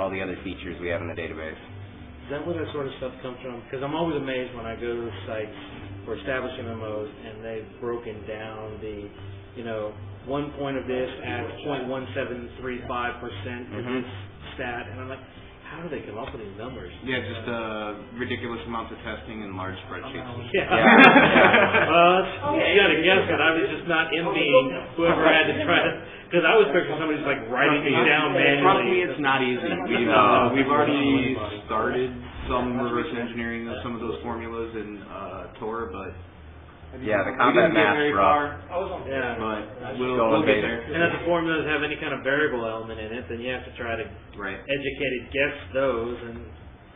all the other features we have in the database. Is that where that sort of stuff comes from? Because I'm always amazed when I go to the sites for establishing MMOs and they've broken down the, one point of this at 0.1735% for this stat, and I'm like, how do they come up with these numbers? Yeah, just ridiculous amounts of testing and large spreadsheets. Yeah. You got to guess that I was just not envying whoever had to try to, because I was picturing somebody just like writing these down manually. Trust me, it's not easy. We've already started some reverse engineering of some of those formulas in Tor, but yeah, the combat math's rough. Yeah. But we'll get there. And if the formulas have any kind of variable element in it, then you have to try to educated guess those, and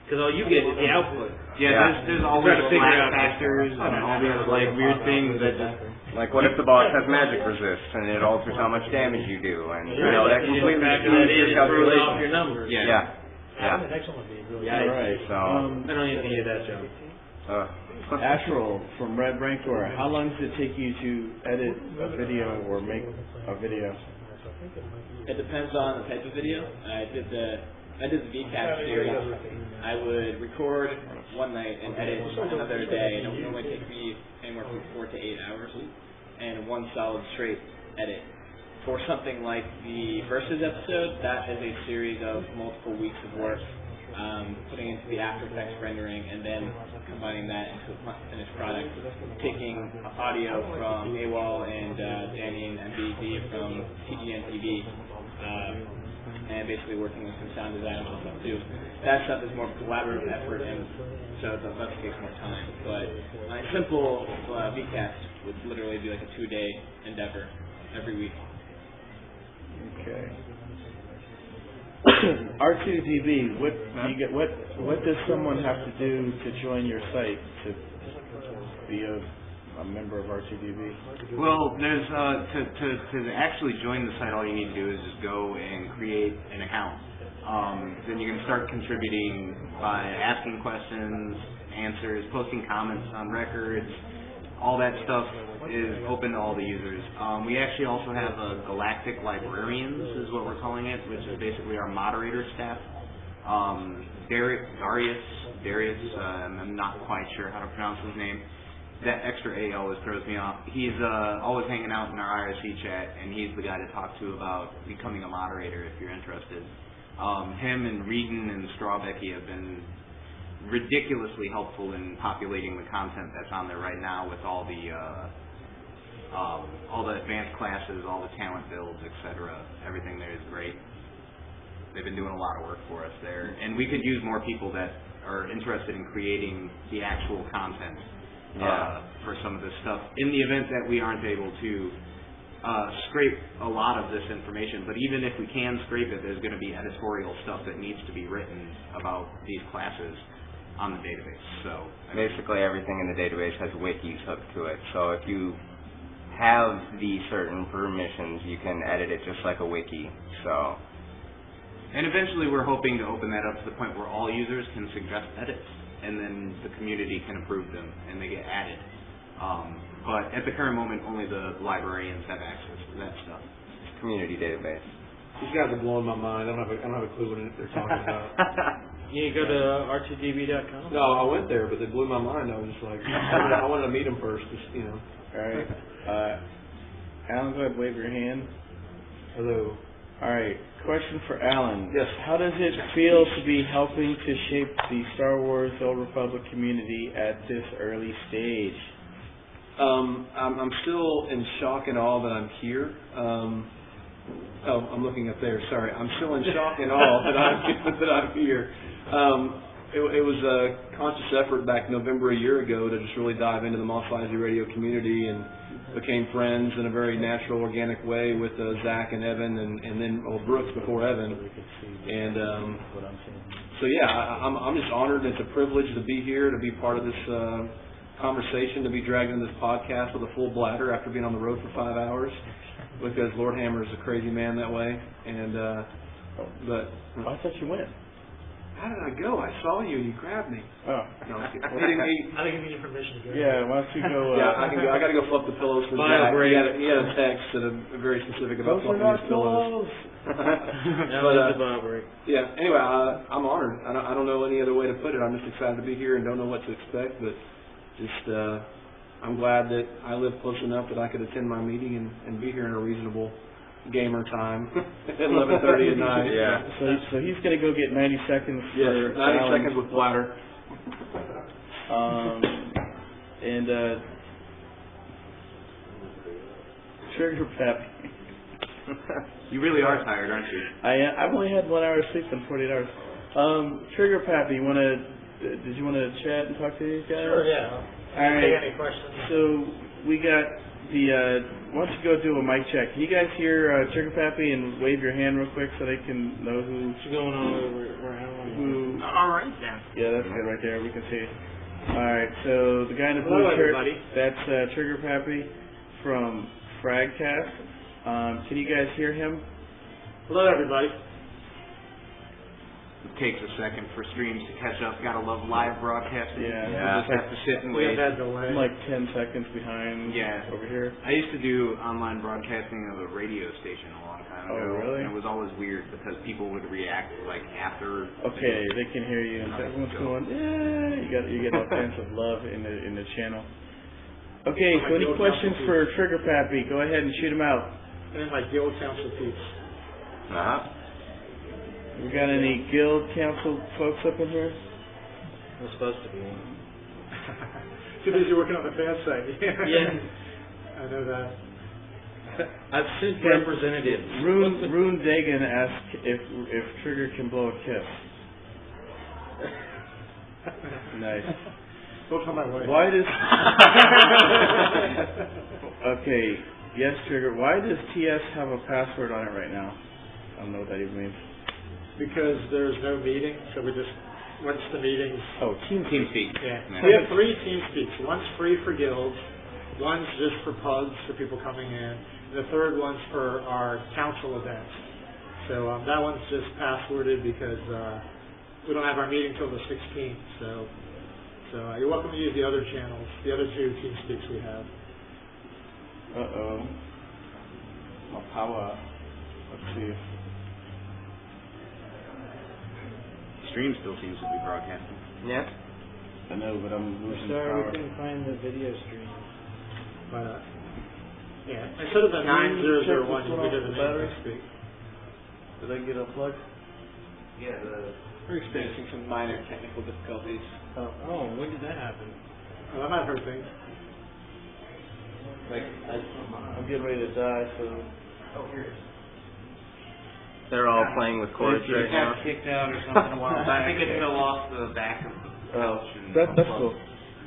because all you get is the output. Yeah, there's always flat factors and all these weird things that just. Like, what if the boss has magic resist and it alters how much damage you do, and that completely screws your calculation. Off your numbers. Yeah. All right. So I don't even hear that, Joe. Astral from Red Rancor, how long does it take you to edit a video or make a video? It depends on the type of video. I did the VCAP series. I would record one night and edit another day. It would only take me anywhere from 4 to 8 hours, and one solid straight edit. For something like the Versus episode, that is a series of multiple weeks of work, putting into the After Effects rendering and then combining that into a finished product, taking audio from AWOL and Danny and MBZ from TGN TV, and basically working with some sound design and stuff too. That stuff is more of a collaborative effort, and so that takes more time. But my simple VCast would literally be like a 2-day endeavor every week. Okay. R2DB, what does someone have to do to join your site to be a member of R2DB? Well, there's to actually join the site, all you need to do is just go and create an account. Then you can start contributing by asking questions, answers, posting comments on records. All that stuff is open to all the users. We actually also have a Galactic Librarians, is what we're calling it, which is basically our moderator staff. Darius, I'm not quite sure how to pronounce his name. That extra A always throws me off. He's always hanging out in our IRC chat, and he's the guy to talk to about becoming a moderator if you're interested. Him and Reedon and Strawbecky have been ridiculously helpful in populating the content that's on there right now with all the advanced classes, all the talent builds, etc. Everything there is great. They've been doing a lot of work for us there, and we could use more people that are interested in creating the actual content for some of this stuff in the event that we aren't able to scrape a lot of this information. But even if we can scrape it, there's going to be editorial stuff that needs to be written about these classes on the database. So basically everything in the database has wikis hooked to it. So if you have the certain permissions, you can edit it just like a wiki. So, and eventually we're hoping to open that up to the point where all users can suggest edits, and then the community can approve them and they get added. But at the current moment, only the librarians have access to that stuff. It's a community database. These guys are blowing my mind. I don't have a clue what they're talking about. You go to r2db.com? No, I went there, but they blew my mind. I was just like, I wanted to meet them first, All right. Alan, go ahead, wave your hand. Hello. All right. Question for Alan. Yes. How does it feel to be helping to shape the Star Wars Old Republic community at this early stage? I'm still in shock and awe that I'm here. I'm looking up there. Sorry, I'm still in shock and awe that I'm here. It was a conscious effort back November a year ago to just really dive into the Mos Eisley radio community, and became friends in a very natural, organic way with Zach and Evan, and then Brooks before Evan. And so yeah, I'm just honored. It's a privilege to be here, to be part of this conversation, to be dragged into this podcast with a full bladder after being on the road for 5 hours, because Lord Hammer is a crazy man that way. And I thought you went. how did I go? I saw you and you grabbed me. Oh. No, I'm kidding. He didn't, I think you need your permission to go. Yeah, why don't you go, yeah, I can go. I got to go flip the pillows for Buy a Jack. break. He had a text that very specific about Those are flipping not his pillows. Yeah, But, that's about right. yeah. Anyway, I'm honored. I don't know any other way to put it. I'm just excited to be here and don't know what to expect, but just I'm glad that I live close enough that I could attend my meeting and be here in a reasonable gamer time at 11:30 at night. Yeah. So he's gonna go get 90 seconds Yes, for 90 Alan. seconds with bladder. And Trigger Pappy. You really are tired, aren't you? I've only had 1 hour of sleep in 48 hours. Trigger Pappy, did you wanna chat and talk to these guys? Sure, yeah. All right. Any questions? So we got the. Why don't you go do a mic check? Can you guys hear Trigger Pappy and wave your hand real quick so they can know who? What's going on around? Who? All right, then. Yeah, that's good right there. We can see it. All right. So the guy in the blue Hello, shirt. everybody. That's Trigger Pappy from Fragcast. Can you guys hear him? Hello, everybody. It takes a second for streams to catch up. Gotta love live broadcasting. Yeah. You just have to sit and wait. I'm like 10 seconds behind. Yeah. Over here. I used to do online broadcasting of a radio station a long time ago. Oh, really? And it was always weird because people would react like after. Okay, they can hear you, and everyone's going, yeah. You get all kinds of love in the channel. Okay, so any questions for Trigger Pappy? Go ahead and shoot them out. And my guild council peeps. We got any guild council folks up in here? I'm supposed to be. Too busy working on the fan site. Yeah. I know that. I've sent representatives. Rune Dagan asked if Trigger can blow a kiss. Nice. Don't come my way. Why does? Okay, yes, Trigger. Why does TS have a password on it right now? I don't know what that even means. Because there's no meeting, so we just, once the meetings. Oh, TeamSpeak. Yeah. Yeah. We have 3 TeamSpeaks. One's free for guilds, one's just for pugs for people coming in, and the third one's for our council events. So that one's just passworded because we don't have our meeting till the 16th. So you're welcome to use the other channels, the other 2 TeamSpeaks we have. My power. Let's see. Stream still seems to be broadcasting. Yeah. I know, but I'm losing Sorry, power. we couldn't find the video stream. But yeah, instead of the 9001, we did the TeamSpeak. Did I get unplugged? We're experiencing some minor technical difficulties. Oh, when did that happen? That might hurt things. I'm getting ready to die, so. They're all playing with cords right now. Kicked out or something a while back. I think it fell off the back of the couch. That's cool.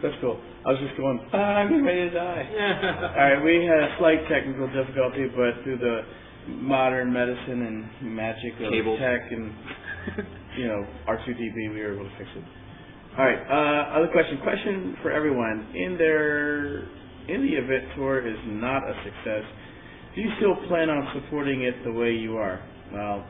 That's cool. I was just going, I'm getting ready to die. Alright, we had a slight technical difficulty, but through the modern medicine and magic of Cable. tech and, R2DB, we were able to fix it. Alright, other question. Question for everyone. In the event tour is not a success, do you still plan on supporting it the way you are? Well,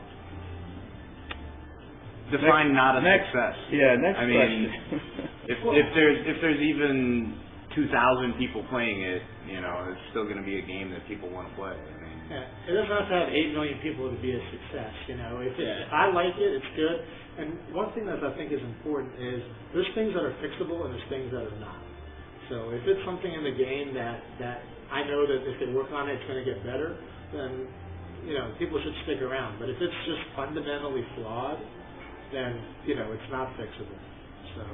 Define not a next- success. yeah, next I mean, question. if there's even 2,000 people playing it, it's still going to be a game that people want to play. I mean, Yeah, it doesn't have to have 8 million people to be a success. If Yeah. I like it, it's good. And one thing that I think is important is there's things that are fixable and there's things that are not. So if it's something in the game that I know that if they work on it, it's going to get better, then people should stick around. But if it's just fundamentally flawed, then it's not fixable. So.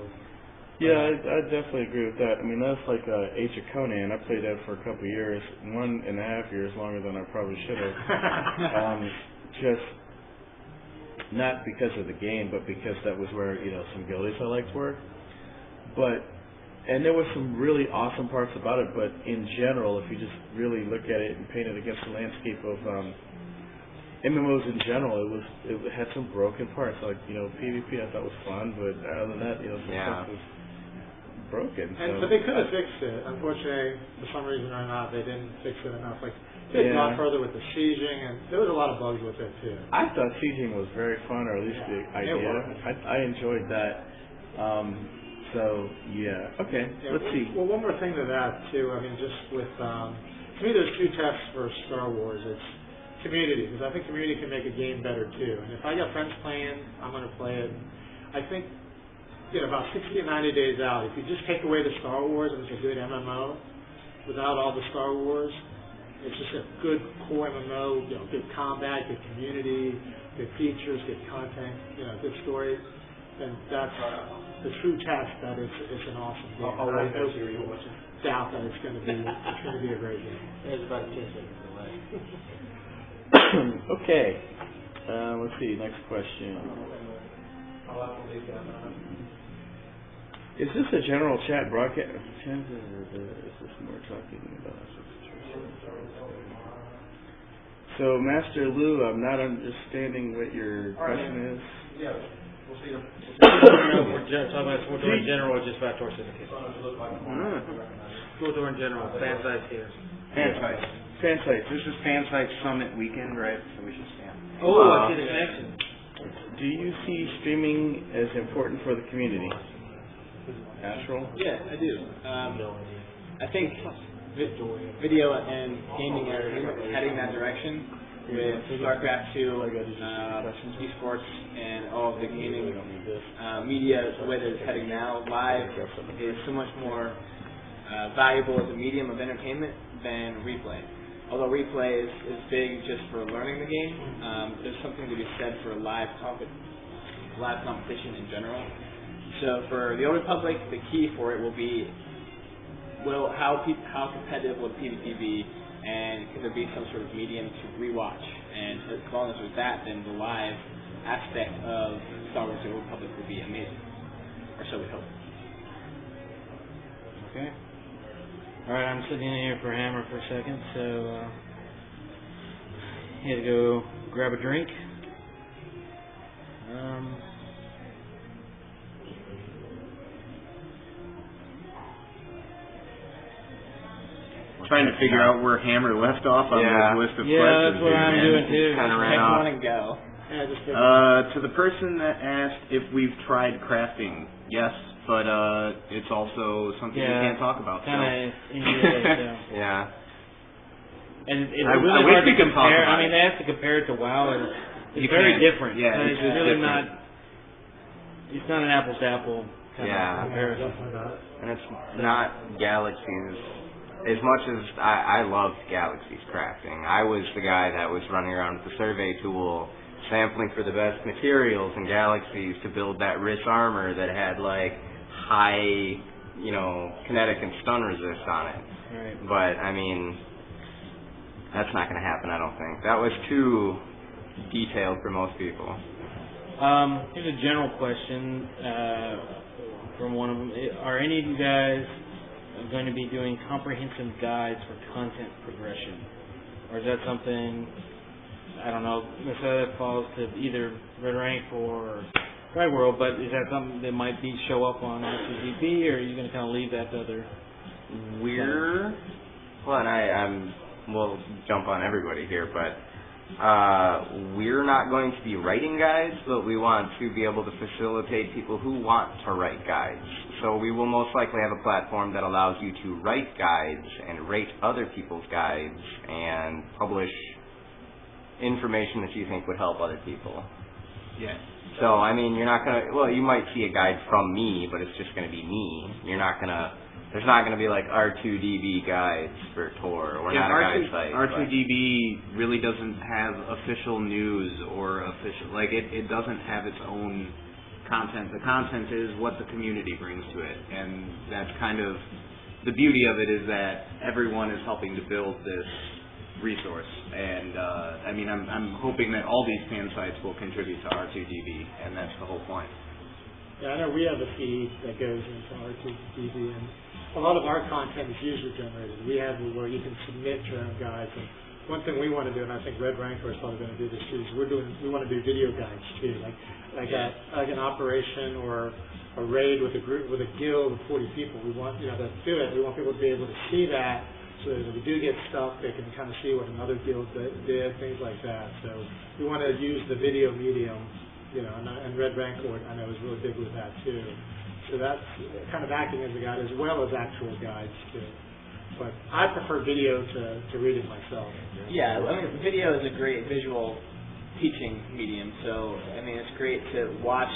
Yeah, I definitely agree with that. I mean, that's like Age of Conan. I played that for a couple of years, 1.5 years longer than I probably should have. Just not because of the game, but because that was where some guildies I liked were. And there were some really awesome parts about it. But in general, if you just really look at it and paint it against the landscape of MMOs in general, it had some broken parts. Like PvP I thought was fun, but other than that, some stuff was broken. But they could have fixed it. Unfortunately, for some reason or not, they didn't fix it enough. Like It's Yeah. gone further with the sieging, and there was a lot of bugs with it too. I thought sieging was very fun, or at least the idea. was. I enjoyed that. So yeah, okay. Yeah, Let's see. Well, one more thing to that too. I mean, just with to me, there's two tests for Star Wars. It's community, because I think community can make a game better too. And if I got friends playing, I'm going to play it. I think about 60 to 90 days out, if you just take away the Star Wars and it's a good MMO, without all the Star Wars, it's just a good core MMO. Good combat, good community, good features, good content, good story. Then that's the true test that it's an awesome game. I'll I wait have and see what you're watching. doubt that it's going to be a great game. It's about 10 seconds away. Okay. Let's see. Next question. Is this a general chat broadcast? Is this more talking about? So, Master Lou, I'm not understanding what your question is. We're talking about Sport Tour in general, or just about Tour Syndicate? Sport Tour in general, fan sites here. Fan sites. Fan sites. This is Fan Site Summit weekend, right? So we should stand. Oh, I see the connection. Do you see streaming as important for the community? Natural? Yeah, I do. I think video and gaming are heading that direction with StarCraft 2, esports, and all of the gaming media. The way that it's heading now, live is so much more valuable as a medium of entertainment than replay. Although replay is big just for learning the game, there's something to be said for live competition in general. So for the Old Republic, the key for it will be how competitive will PvP be, and could there be some sort of medium to rewatch? And as long as there's that, then the live aspect of Star Wars: The Old Republic will be amazing, or so we hope. Okay. All right, I'm sitting in here for Hammer for a second, so he had to go grab a drink. Trying to figure out where Hammer left off on Yeah. this list of Yeah, questions. that's what here, I'm man. doing too. Kind of Pick ran off. one and go. Yeah, just To the person that asked if we've tried crafting, yes, but it's also something we Yeah. can't talk about. Kind so. of NDA, so. Yeah. And it's I really wish hard we to could talk compare. about I mean, it. they have to compare it to WoW, and it's You very can't. different. Yeah, it's it's just really different. not. It's not an apples to apple kind Yeah. of comparison. definitely not. And it's not Galaxies. As much as I loved Galaxies crafting, I was the guy that was running around with the survey tool, sampling for the best materials in Galaxies to build that Riss armor that had like high, kinetic and stun resist on it. Right. But I mean, that's not going to happen. I don't think that was too detailed for most people. Here's a general question from one of them. Are any of you guys going to be doing comprehensive guides for content progression? Or is that something, I don't know, necessarily that falls to either Red Rank or Right World, but is that something that might show up on RTGP, or are you going to kind of leave that to other? We'll jump on everybody here, but we're not going to be writing guides, but we want to be able to facilitate people who want to write guides. So we will most likely have a platform that allows you to write guides and rate other people's guides and publish information that you think would help other people. Yeah. So, I mean, you're not going to, you might see a guide from me, but it's just going to be me. You're not going to, there's not going to be like R2DB guides for Tor. We're not a guide site. R2DB really doesn't have official news or it doesn't have its own content. The content is what the community brings to it, and that's kind of the beauty of it, is that everyone is helping to build this resource. And I'm hoping that all these fan sites will contribute to R2DB, and that's the whole point. Yeah, I know we have a feed that goes into R2DB, and a lot of our content is user generated. We have where you can submit your own guides. And one thing we want to do, and I think Red Rancor is probably going to do this too, is we want to do video guides too, like an operation or a raid with a group, with a guild of 40 people. We want, to do it. We want people to be able to see that, so that if we do get stuck, they can kind of see what another guild did, things like that. So we want to use the video medium, and Red Rancor, I know, is really big with that too. So that's kind of acting as a guide as well as actual guides too. But I prefer video to reading myself. Yeah, I mean, video is a great visual teaching medium, so, I mean, it's great to watch